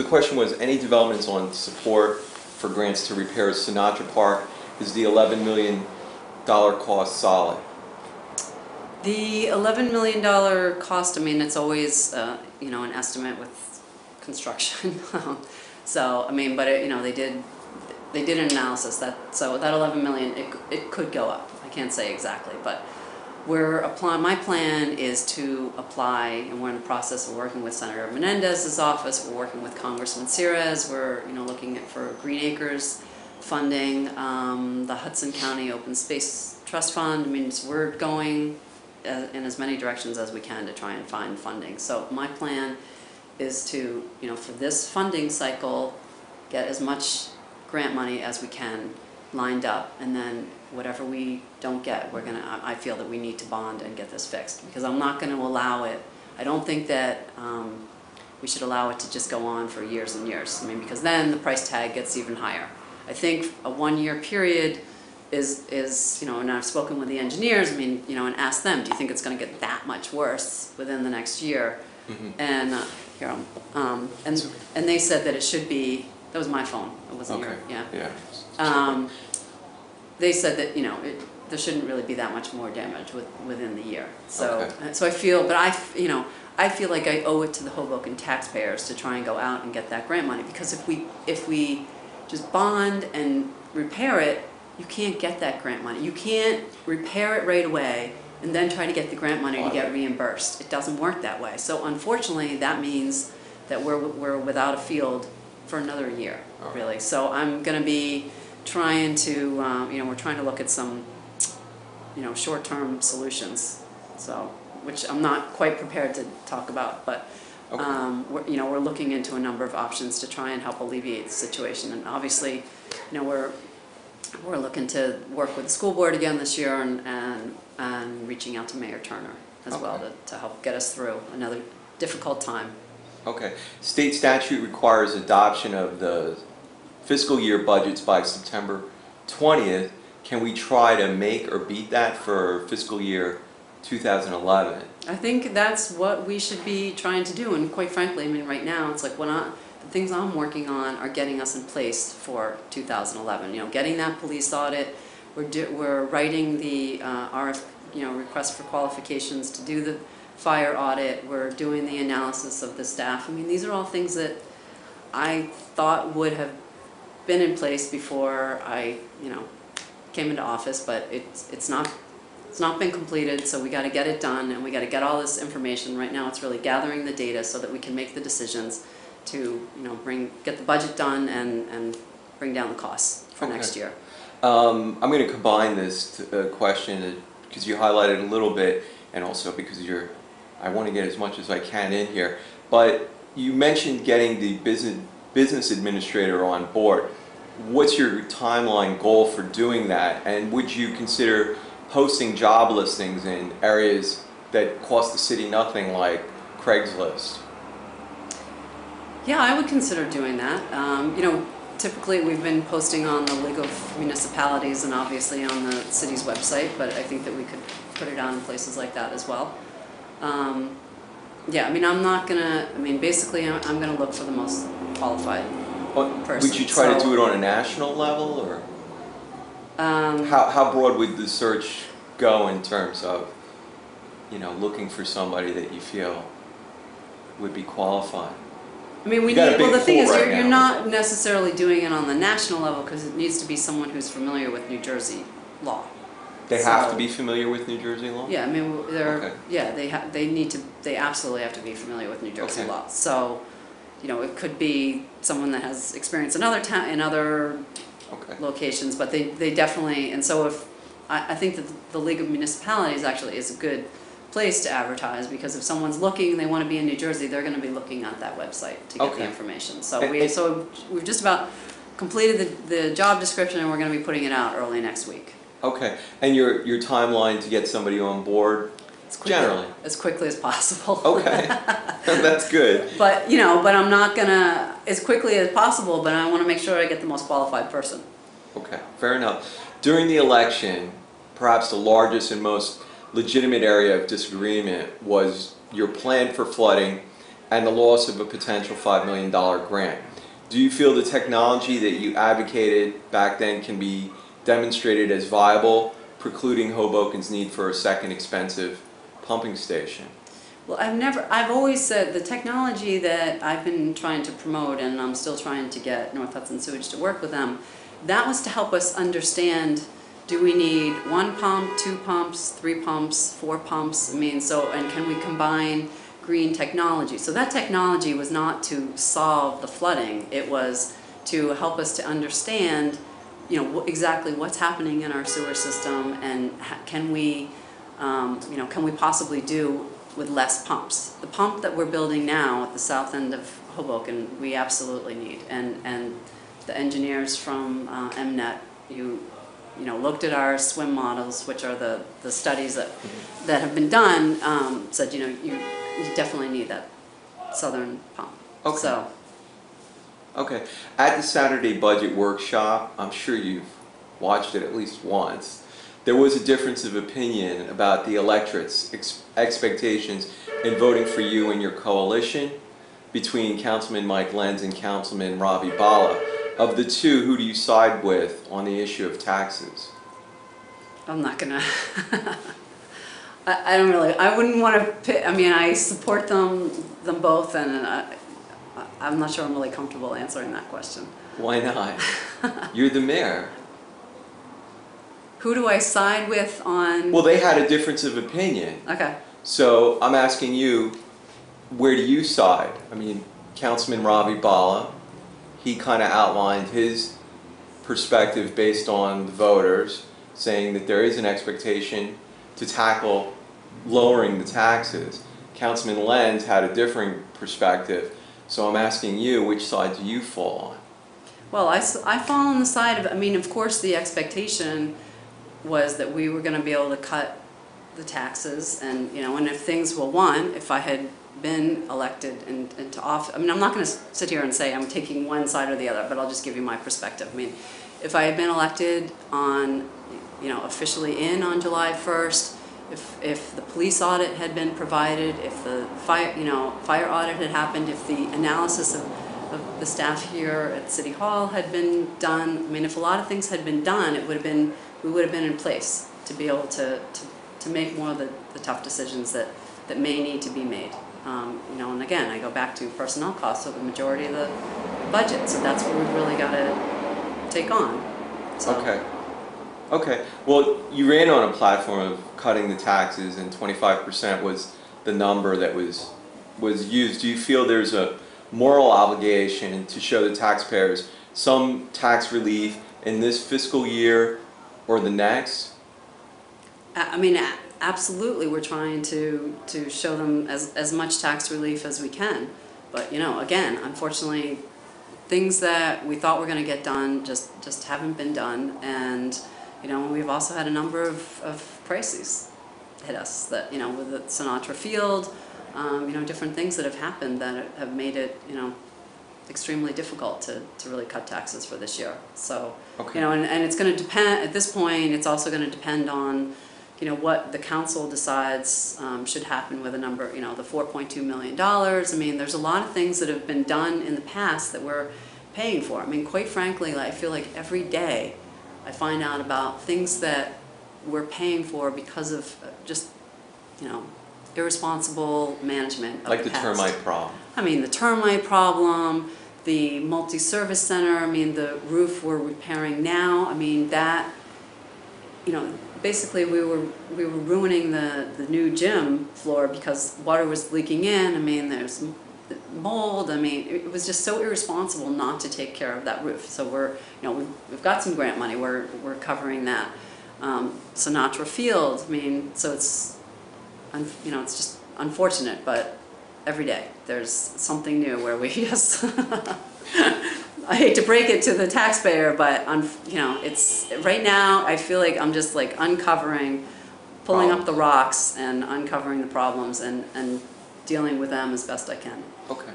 question was, any developments on support for grants to repair Sinatra Park? Is the $11 million cost solid? The $11 million cost, I mean, it's always, you know, an estimate with construction. So, I mean, but it, you know, they did an analysis so that 11 million, it could go up. I can't say exactly, but my plan is to apply, and we're in the process of working with Senator Menendez's office. We're working with Congressman Cirez. We're, you know, looking for Green Acres funding, the Hudson County Open Space Trust Fund. I mean, so we're going in as many directions as we can to try and find funding. So my plan is to, you know, for this funding cycle, get as much grant money as we can lined up, and then whatever we don't get, I feel that we need to bond and get this fixed, because I'm not going to allow it. I don't think that we should allow it to just go on for years and years. I mean, because then the price tag gets even higher. I think a 1-year period is, you know, and I've spoken with the engineers, I mean, you know, and asked them, do you think it's going to get that much worse within the next year? Mm-hmm. And here, and they said that it should be. That was my phone. It wasn't okay. Your, yeah. Yeah. They said that, you know, there shouldn't really be that much more damage within the year. So, okay. So I feel, but I feel like I owe it to the Hoboken taxpayers to try and go out and get that grant money, because if we just bond and repair it, you can't get that grant money. You can't repair it right away and then try to get the grant money to get reimbursed. It doesn't work that way. So unfortunately, that means that we're without a field for another year, really. So I'm going to be trying to, you know, we're trying to look at some, you know, short-term solutions. So, which I'm not quite prepared to talk about, but you know, we're looking into a number of options to try and help alleviate the situation. And obviously, you know, we're looking to work with the school board again this year, and reaching out to Mayor Turner as well to help get us through another difficult time. Okay. State statute requires adoption of the fiscal year budgets by September 20th. Can we try to make or beat that for fiscal year 2011? I think that's what we should be trying to do, and quite frankly, I mean, right now it's like the things I'm working on are getting us in place for 2011. You know, getting that police audit. We're writing the you know, request for qualifications to do the fire audit. We're doing the analysis of the staff. I mean, these are all things that I thought would have been in place before I, you know, came into office, but it's not been completed. So we got to get it done, and we got to get all this information. Right now, it's really gathering the data so that we can make the decisions to, you know, get the budget done and bring down the costs for next year. I'm going to combine this question because you highlighted a little bit, and also because I want to get as much as I can in here. But you mentioned getting the business administrator on board. What's your timeline goal for doing that? And would you consider posting job listings in areas that cost the city nothing, like Craigslist? Yeah, I would consider doing that. You know, typically we've been posting on the League of Municipalities and obviously on the city's website, but I think that we could put it on in places like that as well. Yeah, I mean, I'm not gonna, I mean, basically I'm gonna look for the most qualified person. Would you try to do it on a national level, or how broad would the search go in terms of, you know, looking for somebody that you feel would be qualified? I mean, well, the thing is, you're not necessarily doing it on the national level, because it needs to be someone who's familiar with New Jersey law. They have to be familiar with New Jersey law? Yeah, I mean, yeah, they absolutely have to be familiar with New Jersey law. So, you know, it could be someone that has experience in other locations, but they definitely, and so I think that the League of Municipalities actually is a good place to advertise, because if someone's looking and they want to be in New Jersey, they're going to be looking at that website to get the information. So we've just about completed the job description, and we're going to be putting it out early next week. Okay, and your timeline to get somebody on board, generally? As quickly as possible. Okay, that's good. But, you know, but I'm not going to, as quickly as possible, but I want to make sure I get the most qualified person. Okay, fair enough. During the election, perhaps the largest and most legitimate area of disagreement was your plan for flooding and the loss of a potential $5 million grant. Do you feel the technology that you advocated back then can be demonstrated as viable, precluding Hoboken's need for a second expensive pumping station? Well, I've always said the technology that I've been trying to promote, and I'm still trying to get North Hudson Sewage to work with them, that was to help us understand, do we need 1 pump, 2 pumps, 3 pumps, 4 pumps? I mean, so, and can we combine green technology? So that technology was not to solve the flooding, it was to help us to understand, you know, exactly what's happening in our sewer system, and can we, you know, can we possibly do with less pumps. The pump that we're building now at the south end of Hoboken, we absolutely need, and the engineers from MNet, you know, looked at our swim models, which are the studies that have been done, said, you know, you definitely need that southern pump. Okay. So. Okay. At the Saturday budget workshop, I'm sure you've watched it at least once, there was a difference of opinion about the electorate's expectations in voting for you and your coalition between Councilman Mike Lenz and Councilman Ravi Bala. Of the two, who do you side with on the issue of taxes? I'm not gonna, I don't really, I wouldn't want to pick, I mean, I support them both, and I'm not sure I'm really comfortable answering that question. Why not? You're the mayor. Who do I side with on? Well, they had a difference of opinion. Okay. So I'm asking you, where do you side? I mean, Councilman Ravi Bala, he kind of outlined his perspective based on the voters, saying that there is an expectation to tackle lowering the taxes. Councilman Lenz had a differing perspective. So I'm asking you, which side do you fall on? Well, I fall on the side of, I mean, of course the expectation was that we were going to be able to cut the taxes, and, you know, and if things were one, if I had been elected into office, I mean, I'm not going to sit here and say I'm taking one side or the other, but I'll just give you my perspective. I mean, if I had been elected on, you know, officially in on July 1st, if the police audit had been provided, if the fire audit had happened, if the analysis of the staff here at City Hall had been done, I mean, if a lot of things had been done, it would have been, we would have been in place to be able to make more of the tough decisions that may need to be made. You know, and again, I go back to personnel costs, so the majority of the budget, so that's what we've really got to take on. So. Okay. Okay. Well, you ran on a platform of cutting the taxes, and 25% was the number that was used. Do you feel there's a moral obligation to show the taxpayers some tax relief in this fiscal year or the next? I mean, absolutely, we're trying to show them as much tax relief as we can. But, you know, again, unfortunately, things that we thought were going to get done just haven't been done. And, you know, we've also had a number of crises hit us that, you know, with the Sinatra Field, you know, different things that have happened that have made it, you know, extremely difficult to really cut taxes for this year. So, okay. You know, and it's going to depend, at this point, it's also going to depend on, you know, what the council decides should happen with a number, you know, the $4.2 million. I mean, there's a lot of things that have been done in the past that we're paying for. I mean, quite frankly, I feel like every day I find out about things that we're paying for because of just, you know, irresponsible management of like the past. termite problem. I mean, the termite problem, the multi-service center, I mean, the roof we're repairing now, I mean, that, you know, basically we were ruining the new gym floor because water was leaking in. I mean, there's mold. I mean, it was just so irresponsible not to take care of that roof. So we're, you know, we've got some grant money. We're covering that. Sinatra Field. I mean, so it's, you know, it's just unfortunate, but every day there's something new where we just. I hate to break it to the taxpayer, but you know, it's right now. I feel like I'm just like uncovering, pulling up the rocks and uncovering the problems and dealing with them as best I can. Okay.